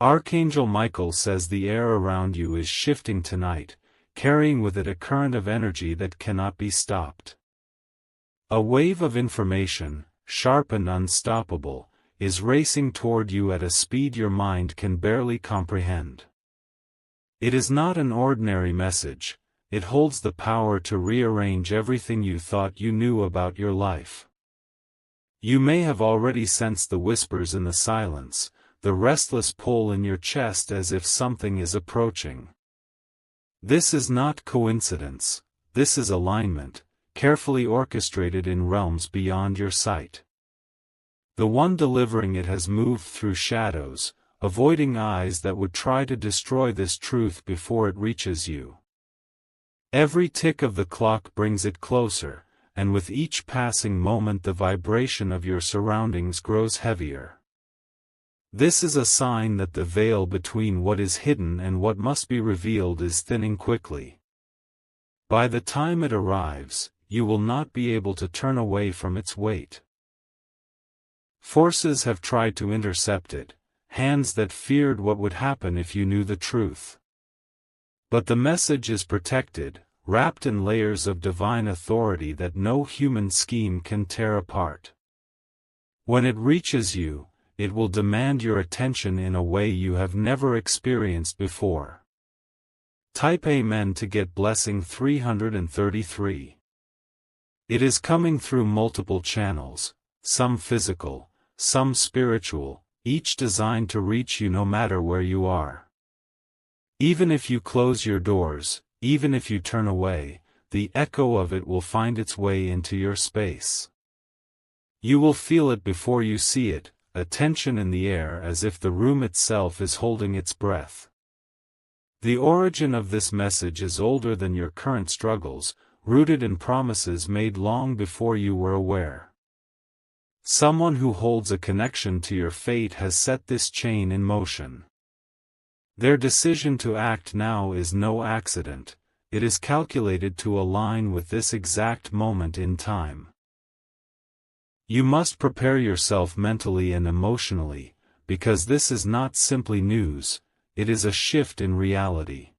Archangel Michael says the air around you is shifting tonight, carrying with it a current of energy that cannot be stopped. A wave of information, sharp and unstoppable, is racing toward you at a speed your mind can barely comprehend. It is not an ordinary message, it holds the power to rearrange everything you thought you knew about your life. You may have already sensed the whispers in the silence, the restless pull in your chest as if something is approaching. This is not coincidence, this is alignment, carefully orchestrated in realms beyond your sight. The one delivering it has moved through shadows, avoiding eyes that would try to destroy this truth before it reaches you. Every tick of the clock brings it closer, and with each passing moment the vibration of your surroundings grows heavier. This is a sign that the veil between what is hidden and what must be revealed is thinning quickly. By the time it arrives, you will not be able to turn away from its weight. Forces have tried to intercept it, hands that feared what would happen if you knew the truth. But the message is protected, wrapped in layers of divine authority that no human scheme can tear apart. When it reaches you, it will demand your attention in a way you have never experienced before. Type Amen to get blessing 333. It is coming through multiple channels, some physical, some spiritual, each designed to reach you no matter where you are. Even if you close your doors, even if you turn away, the echo of it will find its way into your space. You will feel it before you see it, a tension in the air as if the room itself is holding its breath. The origin of this message is older than your current struggles, rooted in promises made long before you were aware. Someone who holds a connection to your fate has set this chain in motion. Their decision to act now is no accident, it is calculated to align with this exact moment in time. You must prepare yourself mentally and emotionally, because this is not simply news, it is a shift in reality.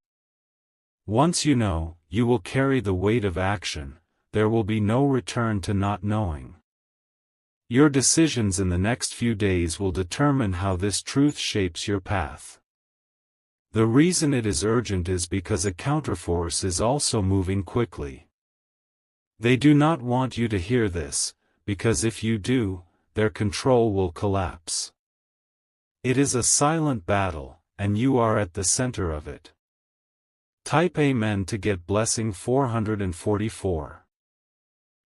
Once you know, you will carry the weight of action, there will be no return to not knowing. Your decisions in the next few days will determine how this truth shapes your path. The reason it is urgent is because a counterforce is also moving quickly. They do not want you to hear this, because if you do, their control will collapse. It is a silent battle, and you are at the center of it. Type Amen to get blessing 444.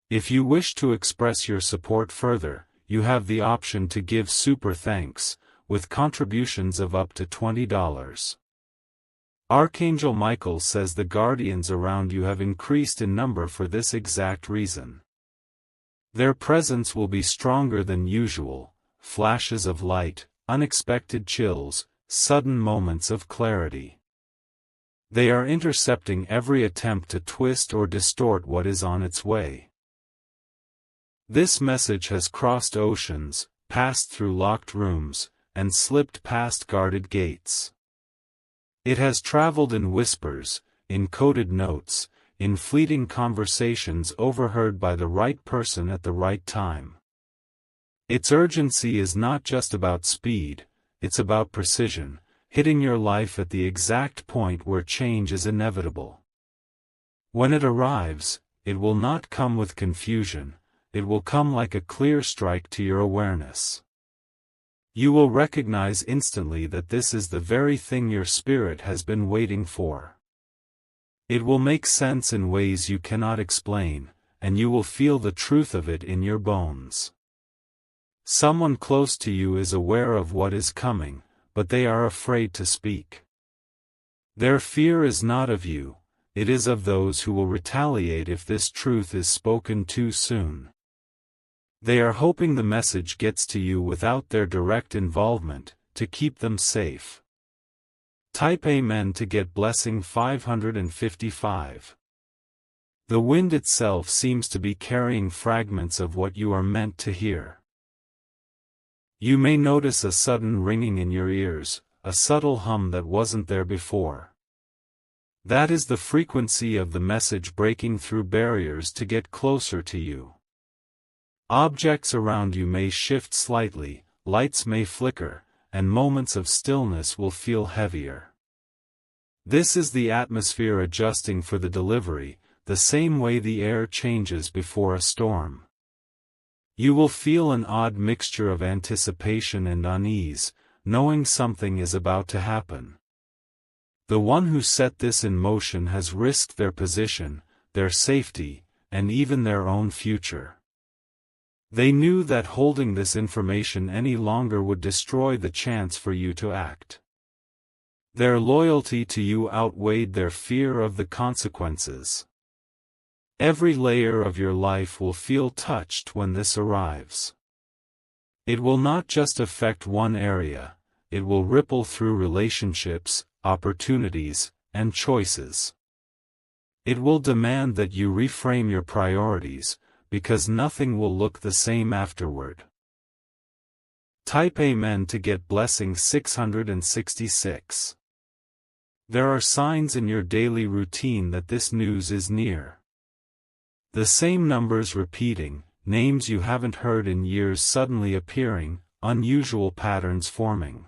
If you wish to express your support further, you have the option to give super thanks, with contributions of up to $20. Archangel Michael says the guardians around you have increased in number for this exact reason. Their presence will be stronger than usual, flashes of light, unexpected chills, sudden moments of clarity. They are intercepting every attempt to twist or distort what is on its way. This message has crossed oceans, passed through locked rooms, and slipped past guarded gates. It has traveled in whispers, in coded notes, in fleeting conversations overheard by the right person at the right time. Its urgency is not just about speed, it's about precision, hitting your life at the exact point where change is inevitable. When it arrives, it will not come with confusion, it will come like a clear strike to your awareness. You will recognize instantly that this is the very thing your spirit has been waiting for. It will make sense in ways you cannot explain, and you will feel the truth of it in your bones. Someone close to you is aware of what is coming, but they are afraid to speak. Their fear is not of you, it is of those who will retaliate if this truth is spoken too soon. They are hoping the message gets to you without their direct involvement, to keep them safe. Type Amen to get blessing 555. The wind itself seems to be carrying fragments of what you are meant to hear. You may notice a sudden ringing in your ears, a subtle hum that wasn't there before. That is the frequency of the message breaking through barriers to get closer to you. Objects around you may shift slightly, lights may flicker, and moments of stillness will feel heavier. This is the atmosphere adjusting for the delivery, the same way the air changes before a storm. You will feel an odd mixture of anticipation and unease, knowing something is about to happen. The one who set this in motion has risked their position, their safety, and even their own future. They knew that holding this information any longer would destroy the chance for you to act. Their loyalty to you outweighed their fear of the consequences. Every layer of your life will feel touched when this arrives. It will not just affect one area, it will ripple through relationships, opportunities, and choices. It will demand that you reframe your priorities, because nothing will look the same afterward. Type Amen to get blessing 666. There are signs in your daily routine that this news is near. The same numbers repeating, names you haven't heard in years suddenly appearing, unusual patterns forming.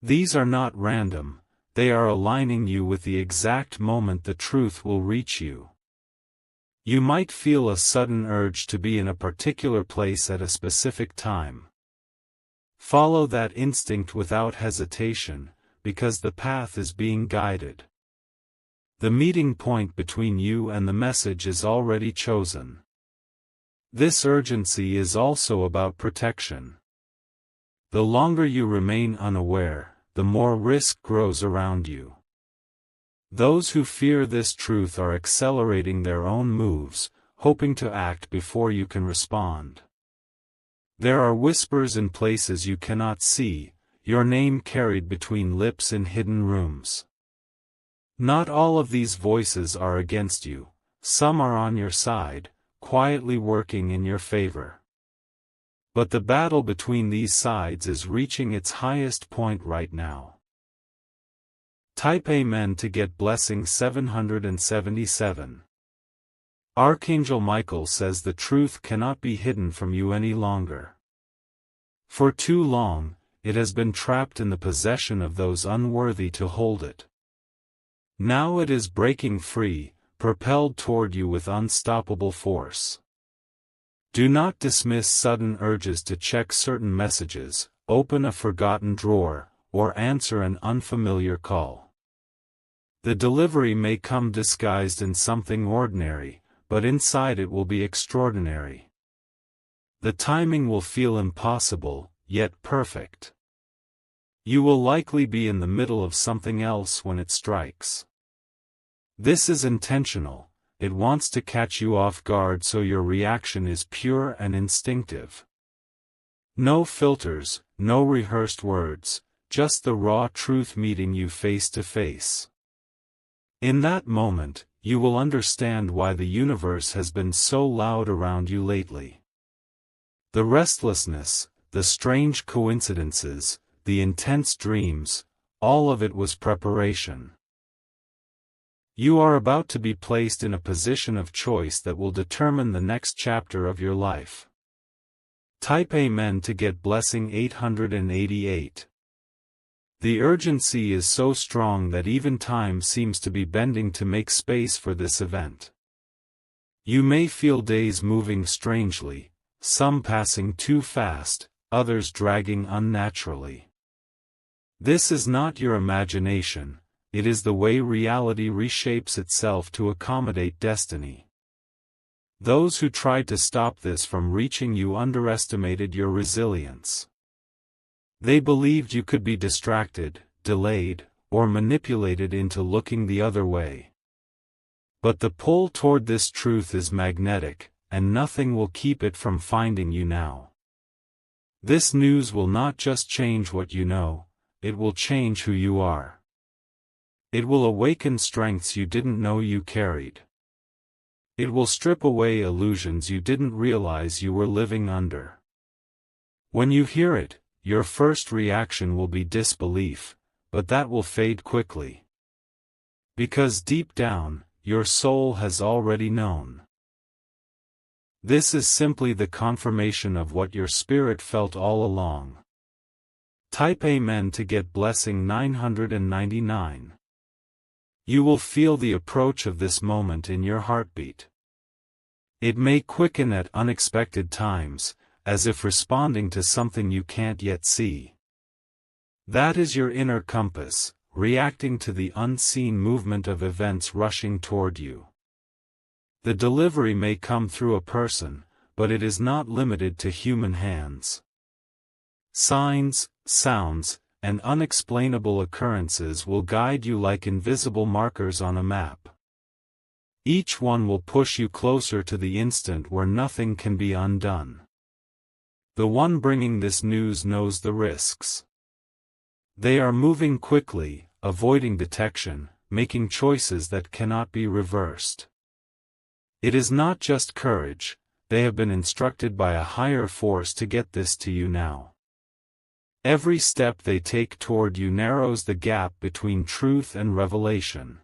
These are not random, they are aligning you with the exact moment the truth will reach you. You might feel a sudden urge to be in a particular place at a specific time. Follow that instinct without hesitation, because the path is being guided. The meeting point between you and the message is already chosen. This urgency is also about protection. The longer you remain unaware, the more risk grows around you. Those who fear this truth are accelerating their own moves, hoping to act before you can respond. There are whispers in places you cannot see, your name carried between lips in hidden rooms. Not all of these voices are against you, some are on your side, quietly working in your favor. But the battle between these sides is reaching its highest point right now. Type Amen to get blessing 777. Archangel Michael says the truth cannot be hidden from you any longer. For too long, it has been trapped in the possession of those unworthy to hold it. Now it is breaking free, propelled toward you with unstoppable force. Do not dismiss sudden urges to check certain messages, open a forgotten drawer, or answer an unfamiliar call. The delivery may come disguised in something ordinary, but inside it will be extraordinary. The timing will feel impossible, yet perfect. You will likely be in the middle of something else when it strikes. This is intentional, it wants to catch you off guard so your reaction is pure and instinctive. No filters, no rehearsed words, just the raw truth meeting you face to face. In that moment, you will understand why the universe has been so loud around you lately. The restlessness, the strange coincidences, the intense dreams, all of it was preparation. You are about to be placed in a position of choice that will determine the next chapter of your life. Type Amen to get blessing 888. The urgency is so strong that even time seems to be bending to make space for this event. You may feel days moving strangely, some passing too fast, others dragging unnaturally. This is not your imagination. It is the way reality reshapes itself to accommodate destiny. Those who tried to stop this from reaching you underestimated your resilience. They believed you could be distracted, delayed, or manipulated into looking the other way. But the pull toward this truth is magnetic, and nothing will keep it from finding you now. This news will not just change what you know, it will change who you are. It will awaken strengths you didn't know you carried. It will strip away illusions you didn't realize you were living under. When you hear it, your first reaction will be disbelief, but that will fade quickly. Because deep down, your soul has already known. This is simply the confirmation of what your spirit felt all along. Type Amen to get blessing 999. You will feel the approach of this moment in your heartbeat. It may quicken at unexpected times, as if responding to something you can't yet see. That is your inner compass, reacting to the unseen movement of events rushing toward you. The delivery may come through a person, but it is not limited to human hands. Signs, sounds, and unexplainable occurrences will guide you like invisible markers on a map. Each one will push you closer to the instant where nothing can be undone. The one bringing this news knows the risks. They are moving quickly, avoiding detection, making choices that cannot be reversed. It is not just courage, they have been instructed by a higher force to get this to you now. Every step they take toward you narrows the gap between truth and revelation.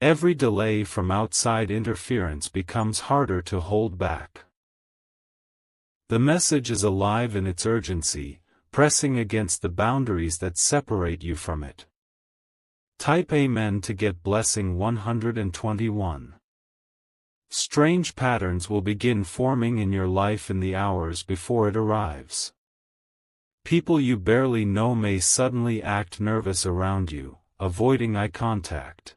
Every delay from outside interference becomes harder to hold back. The message is alive in its urgency, pressing against the boundaries that separate you from it. Type Amen to get blessing 121. Strange patterns will begin forming in your life in the hours before it arrives. People you barely know may suddenly act nervous around you, avoiding eye contact.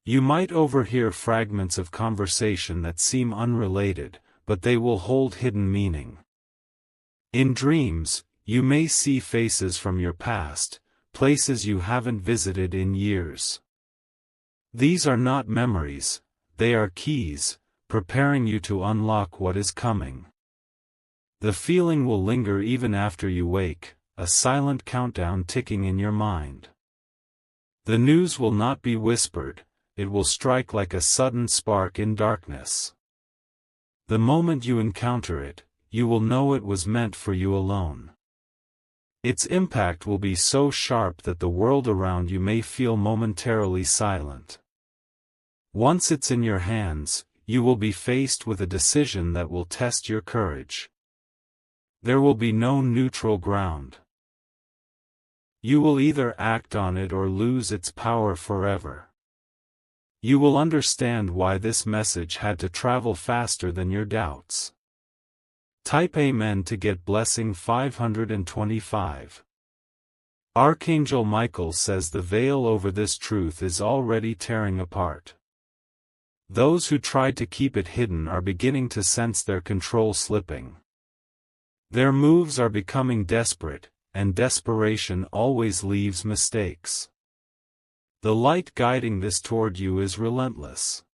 You might overhear fragments of conversation that seem unrelated, but they will hold hidden meaning. In dreams, you may see faces from your past, places you haven't visited in years. These are not memories, they are keys, preparing you to unlock what is coming. The feeling will linger even after you wake, a silent countdown ticking in your mind. The news will not be whispered, it will strike like a sudden spark in darkness. The moment you encounter it, you will know it was meant for you alone. Its impact will be so sharp that the world around you may feel momentarily silent. Once it's in your hands, you will be faced with a decision that will test your courage. There will be no neutral ground. You will either act on it or lose its power forever. You will understand why this message had to travel faster than your doubts. Type Amen to get blessing 525. Archangel Michael says the veil over this truth is already tearing apart. Those who tried to keep it hidden are beginning to sense their control slipping. Their moves are becoming desperate, and desperation always leaves mistakes. The light guiding this toward you is relentless.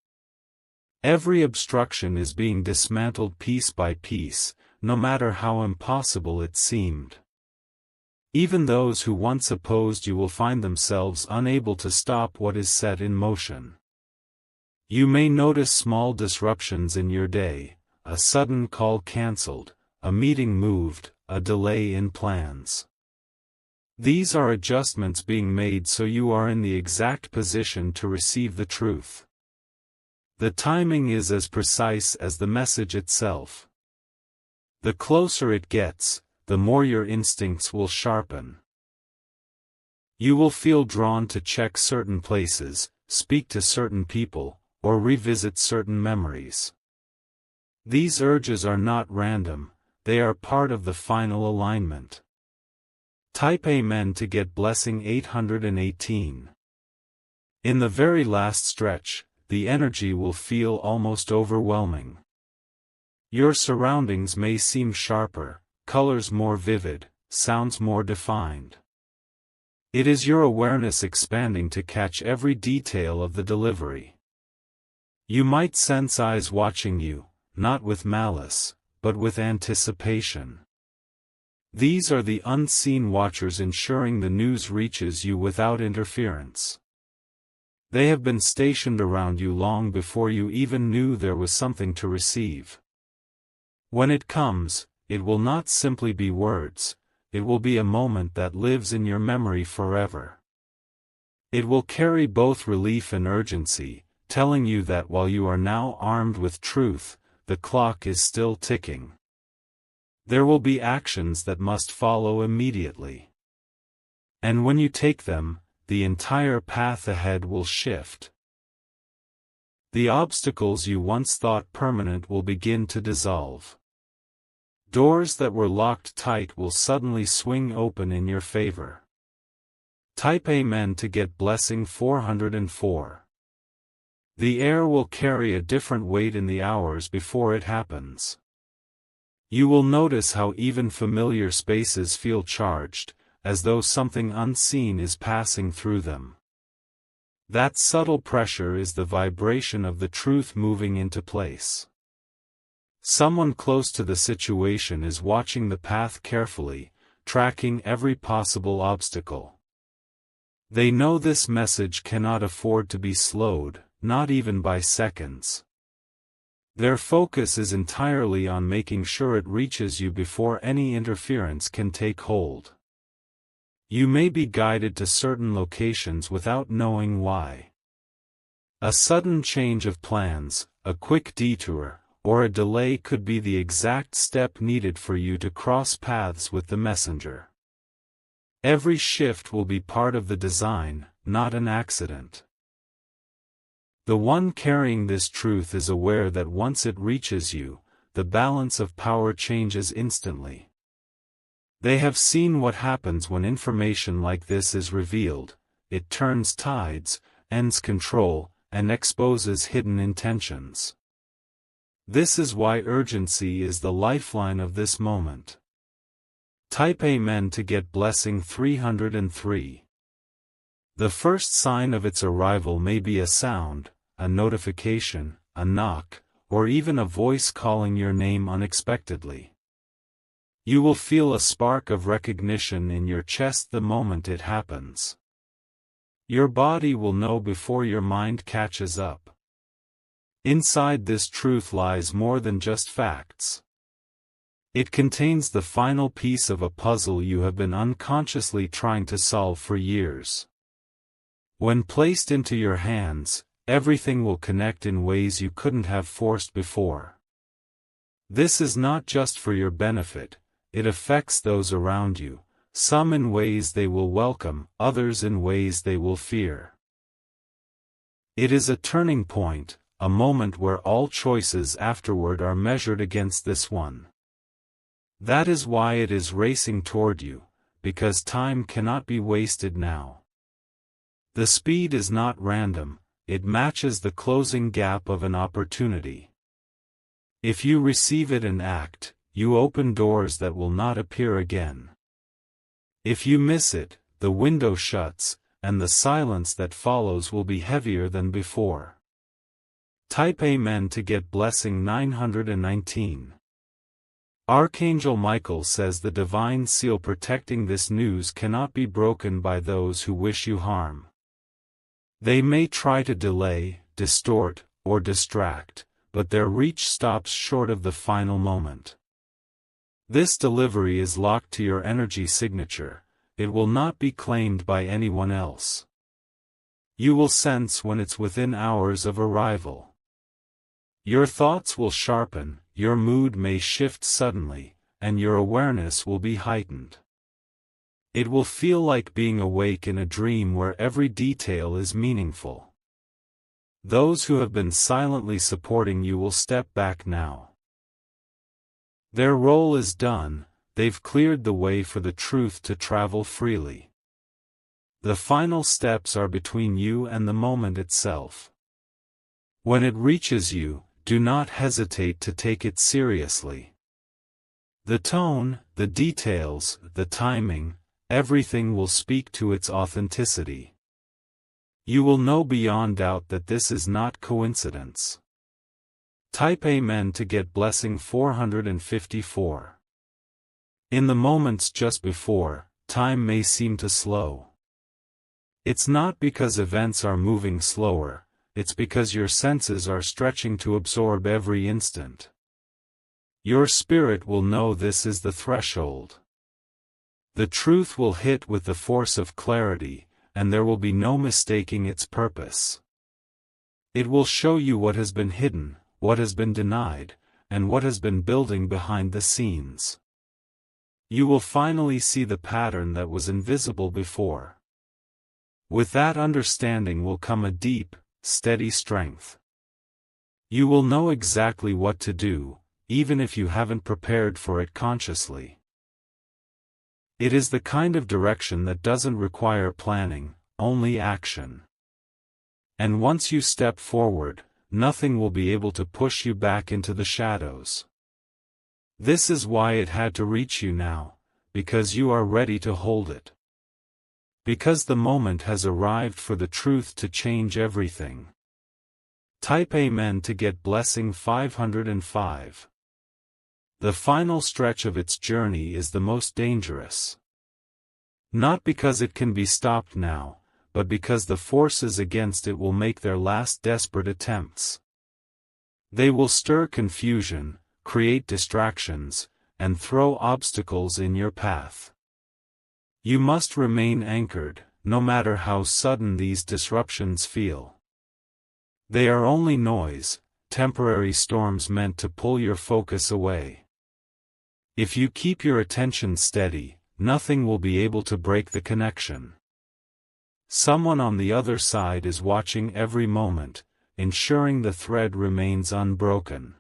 Every obstruction is being dismantled piece by piece, no matter how impossible it seemed. Even those who once opposed you will find themselves unable to stop what is set in motion. You may notice small disruptions in your day, a sudden call cancelled, a meeting moved, a delay in plans. These are adjustments being made so you are in the exact position to receive the truth. The timing is as precise as the message itself. The closer it gets, the more your instincts will sharpen. You will feel drawn to check certain places, speak to certain people, or revisit certain memories. These urges are not random, they are part of the final alignment. Type Amen to get blessing 818. In the very last stretch, the energy will feel almost overwhelming. Your surroundings may seem sharper, colors more vivid, sounds more defined. It is your awareness expanding to catch every detail of the delivery. You might sense eyes watching you, not with malice, but with anticipation. These are the unseen watchers ensuring the news reaches you without interference. They have been stationed around you long before you even knew there was something to receive. When it comes, it will not simply be words, it will be a moment that lives in your memory forever. It will carry both relief and urgency, telling you that while you are now armed with truth, the clock is still ticking. There will be actions that must follow immediately. And when you take them, the entire path ahead will shift. The obstacles you once thought permanent will begin to dissolve. Doors that were locked tight will suddenly swing open in your favor. Type Amen to get blessing 404. The air will carry a different weight in the hours before it happens. You will notice how even familiar spaces feel charged, as though something unseen is passing through them. That subtle pressure is the vibration of the truth moving into place. Someone close to the situation is watching the path carefully, tracking every possible obstacle. They know this message cannot afford to be slowed, not even by seconds. Their focus is entirely on making sure it reaches you before any interference can take hold. You may be guided to certain locations without knowing why. A sudden change of plans, a quick detour, or a delay could be the exact step needed for you to cross paths with the messenger. Every shift will be part of the design, not an accident. The one carrying this truth is aware that once it reaches you, the balance of power changes instantly. They have seen what happens when information like this is revealed. It turns tides, ends control, and exposes hidden intentions. This is why urgency is the lifeline of this moment. Type Amen to get blessing 303. The first sign of its arrival may be a sound, a notification, a knock, or even a voice calling your name unexpectedly. You will feel a spark of recognition in your chest the moment it happens. Your body will know before your mind catches up. Inside this truth lies more than just facts. It contains the final piece of a puzzle you have been unconsciously trying to solve for years. When placed into your hands, everything will connect in ways you couldn't have forced before. This is not just for your benefit, it affects those around you, some in ways they will welcome, others in ways they will fear. It is a turning point, a moment where all choices afterward are measured against this one. That is why it is racing toward you, because time cannot be wasted now. The speed is not random, it matches the closing gap of an opportunity. If you receive it and act, you open doors that will not appear again. If you miss it, the window shuts, and the silence that follows will be heavier than before. Type Amen to get blessing 919. Archangel Michael says the divine seal protecting this news cannot be broken by those who wish you harm. They may try to delay, distort, or distract, but their reach stops short of the final moment. This delivery is locked to your energy signature, it will not be claimed by anyone else. You will sense when it's within hours of arrival. Your thoughts will sharpen, your mood may shift suddenly, and your awareness will be heightened. It will feel like being awake in a dream where every detail is meaningful. Those who have been silently supporting you will step back now. Their role is done, they've cleared the way for the truth to travel freely. The final steps are between you and the moment itself. When it reaches you, do not hesitate to take it seriously. The tone, the details, the timing, everything will speak to its authenticity. You will know beyond doubt that this is not coincidence. Type Amen to get blessing 454. In the moments just before, time may seem to slow. It's not because events are moving slower, it's because your senses are stretching to absorb every instant. Your spirit will know this is the threshold. The truth will hit with the force of clarity, and there will be no mistaking its purpose. It will show you what has been hidden, what has been denied, and what has been building behind the scenes. You will finally see the pattern that was invisible before. With that understanding will come a deep, steady strength. You will know exactly what to do, even if you haven't prepared for it consciously. It is the kind of direction that doesn't require planning, only action. And once you step forward, nothing will be able to push you back into the shadows. This is why it had to reach you now, because you are ready to hold it. Because the moment has arrived for the truth to change everything. Type Amen to get blessing 505. The final stretch of its journey is the most dangerous. Not because it can be stopped now, but because the forces against it will make their last desperate attempts. They will stir confusion, create distractions, and throw obstacles in your path. You must remain anchored, no matter how sudden these disruptions feel. They are only noise, temporary storms meant to pull your focus away. If you keep your attention steady, nothing will be able to break the connection. Someone on the other side is watching every moment, ensuring the thread remains unbroken.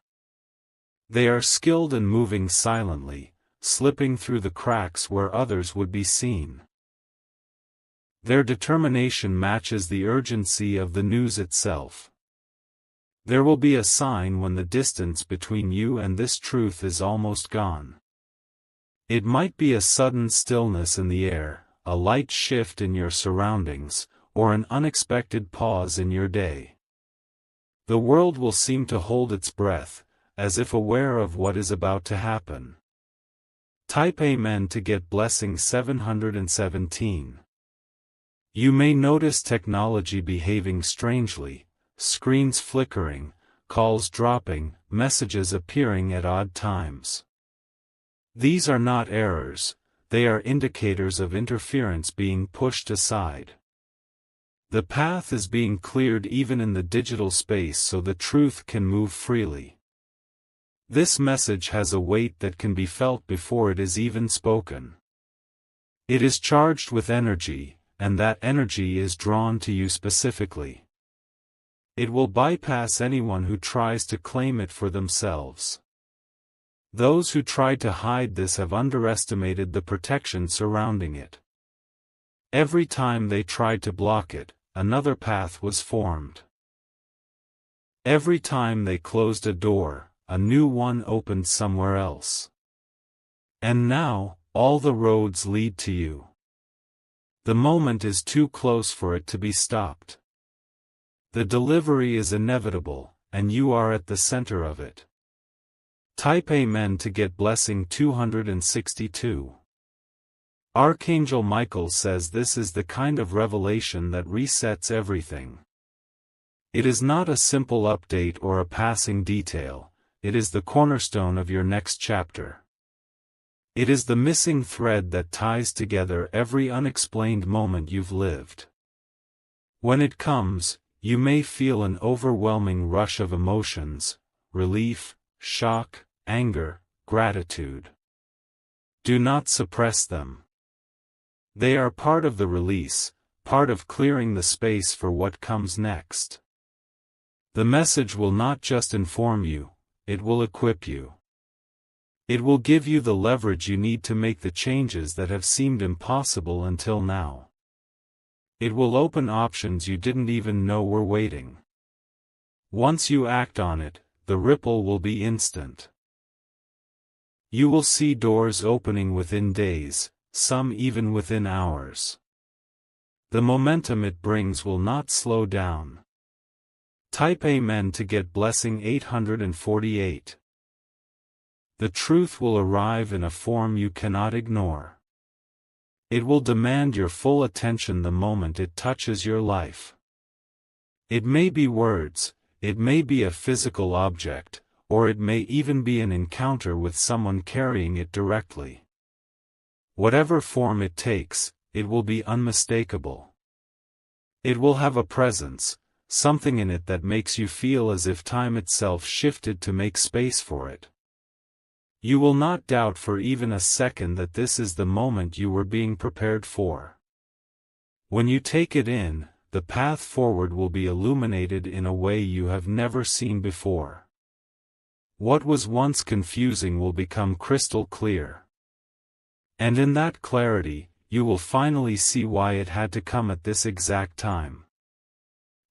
They are skilled in moving silently, slipping through the cracks where others would be seen. Their determination matches the urgency of the news itself. There will be a sign when the distance between you and this truth is almost gone. It might be a sudden stillness in the air, a light shift in your surroundings, or an unexpected pause in your day. The world will seem to hold its breath, as if aware of what is about to happen. Type Amen to get blessing 717. You may notice technology behaving strangely, screens flickering, calls dropping, messages appearing at odd times. These are not errors, they are indicators of interference being pushed aside. The path is being cleared even in the digital space so the truth can move freely. This message has a weight that can be felt before it is even spoken. It is charged with energy, and that energy is drawn to you specifically. It will bypass anyone who tries to claim it for themselves. Those who tried to hide this have underestimated the protection surrounding it. Every time they tried to block it, another path was formed. Every time they closed a door, a new one opened somewhere else. And now, all the roads lead to you. The moment is too close for it to be stopped. The delivery is inevitable, and you are at the center of it. Type Amen to get blessing 262. Archangel Michael says this is the kind of revelation that resets everything. It is not a simple update or a passing detail, it is the cornerstone of your next chapter. It is the missing thread that ties together every unexplained moment you've lived. When it comes, you may feel an overwhelming rush of emotions, relief, shock, anger, gratitude. Do not suppress them. They are part of the release, part of clearing the space for what comes next. The message will not just inform you, it will equip you. It will give you the leverage you need to make the changes that have seemed impossible until now. It will open options you didn't even know were waiting. Once you act on it, the ripple will be instant. You will see doors opening within days, some even within hours. The momentum it brings will not slow down. Type Amen to get blessing 848. The truth will arrive in a form you cannot ignore. It will demand your full attention the moment it touches your life. It may be words, it may be a physical object, or it may even be an encounter with someone carrying it directly. Whatever form it takes, it will be unmistakable. It will have a presence, something in it that makes you feel as if time itself shifted to make space for it. You will not doubt for even a second that this is the moment you were being prepared for. When you take it in, the path forward will be illuminated in a way you have never seen before. What was once confusing will become crystal clear. And in that clarity, you will finally see why it had to come at this exact time.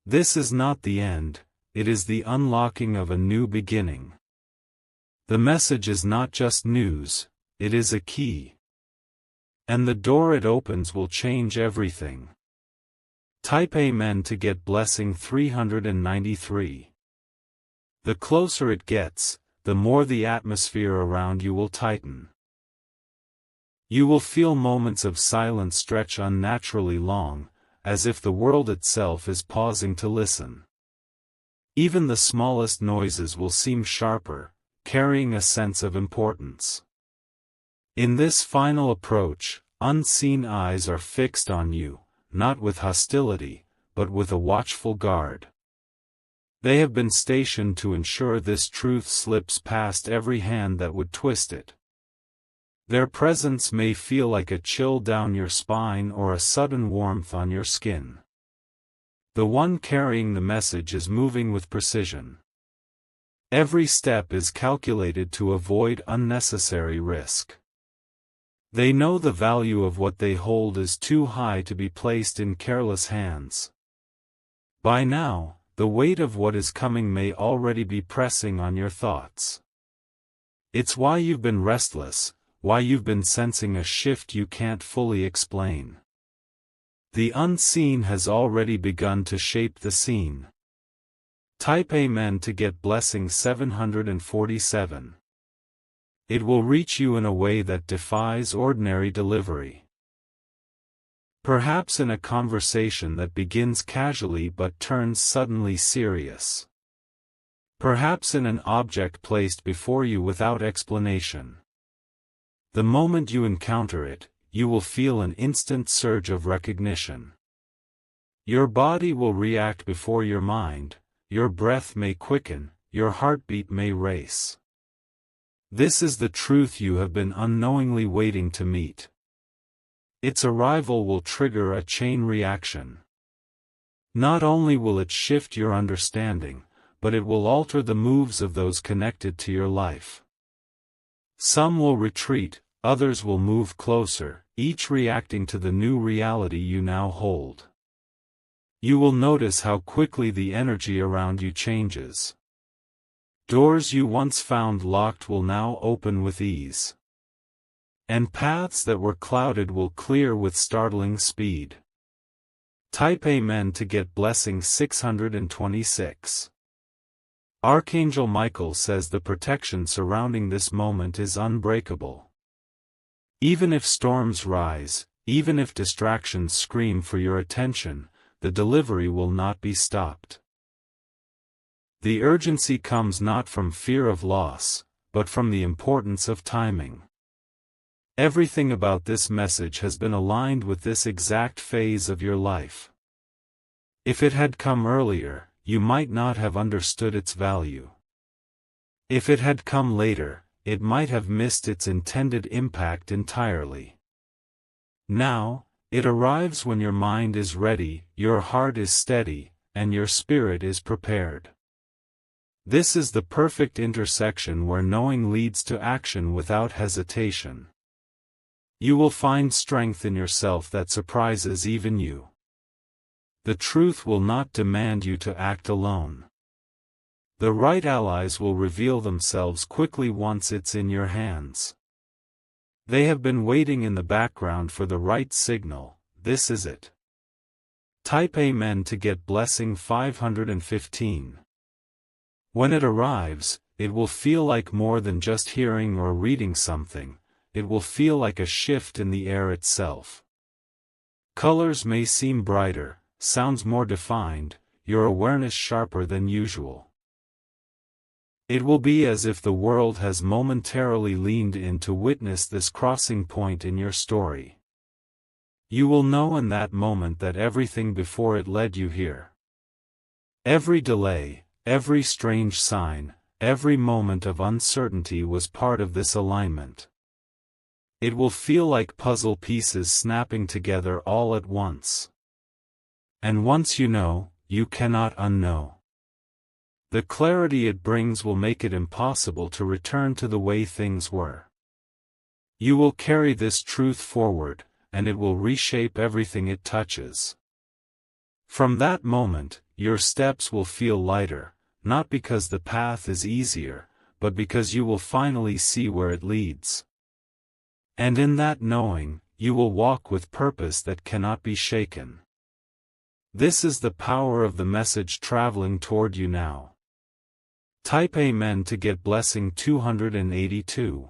This is not the end, it is the unlocking of a new beginning. The message is not just news, it is a key. And the door it opens will change everything. Type Amen to get blessing 393. The closer it gets, the more the atmosphere around you will tighten. You will feel moments of silence stretch unnaturally long, as if the world itself is pausing to listen. Even the smallest noises will seem sharper, carrying a sense of importance. In this final approach, unseen eyes are fixed on you, not with hostility, but with a watchful guard. They have been stationed to ensure this truth slips past every hand that would twist it. Their presence may feel like a chill down your spine or a sudden warmth on your skin. The one carrying the message is moving with precision. Every step is calculated to avoid unnecessary risk. They know the value of what they hold is too high to be placed in careless hands. By now, the weight of what is coming may already be pressing on your thoughts. It's why you've been restless, why you've been sensing a shift you can't fully explain. The unseen has already begun to shape the scene. Type Amen to get blessing 747. It will reach you in a way that defies ordinary delivery. Perhaps in a conversation that begins casually but turns suddenly serious. Perhaps in an object placed before you without explanation. The moment you encounter it, you will feel an instant surge of recognition. Your body will react before your mind, your breath may quicken, your heartbeat may race. This is the truth you have been unknowingly waiting to meet. Its arrival will trigger a chain reaction. Not only will it shift your understanding, but it will alter the moves of those connected to your life. Some will retreat, others will move closer, each reacting to the new reality you now hold. You will notice how quickly the energy around you changes. Doors you once found locked will now open with ease. And paths that were clouded will clear with startling speed. Type Amen to get blessing 626. Archangel Michael says the protection surrounding this moment is unbreakable. Even if storms rise, even if distractions scream for your attention, the delivery will not be stopped. The urgency comes not from fear of loss, but from the importance of timing. Everything about this message has been aligned with this exact phase of your life. If it had come earlier, you might not have understood its value. If it had come later, it might have missed its intended impact entirely. Now, it arrives when your mind is ready, your heart is steady, and your spirit is prepared. This is the perfect intersection where knowing leads to action without hesitation. You will find strength in yourself that surprises even you. The truth will not demand you to act alone. The right allies will reveal themselves quickly once it's in your hands. They have been waiting in the background for the right signal. This is it. Type Amen to get blessing 515. When it arrives, it will feel like more than just hearing or reading something, it will feel like a shift in the air itself. Colors may seem brighter, sounds more defined, your awareness sharper than usual. It will be as if the world has momentarily leaned in to witness this crossing point in your story. You will know in that moment that everything before it led you here. Every delay, every strange sign, every moment of uncertainty was part of this alignment. It will feel like puzzle pieces snapping together all at once. And once you know, you cannot unknow. The clarity it brings will make it impossible to return to the way things were. You will carry this truth forward, and it will reshape everything it touches. From that moment, your steps will feel lighter, not because the path is easier, but because you will finally see where it leads. And in that knowing, you will walk with purpose that cannot be shaken. This is the power of the message traveling toward you now. Type Amen to get blessing 282.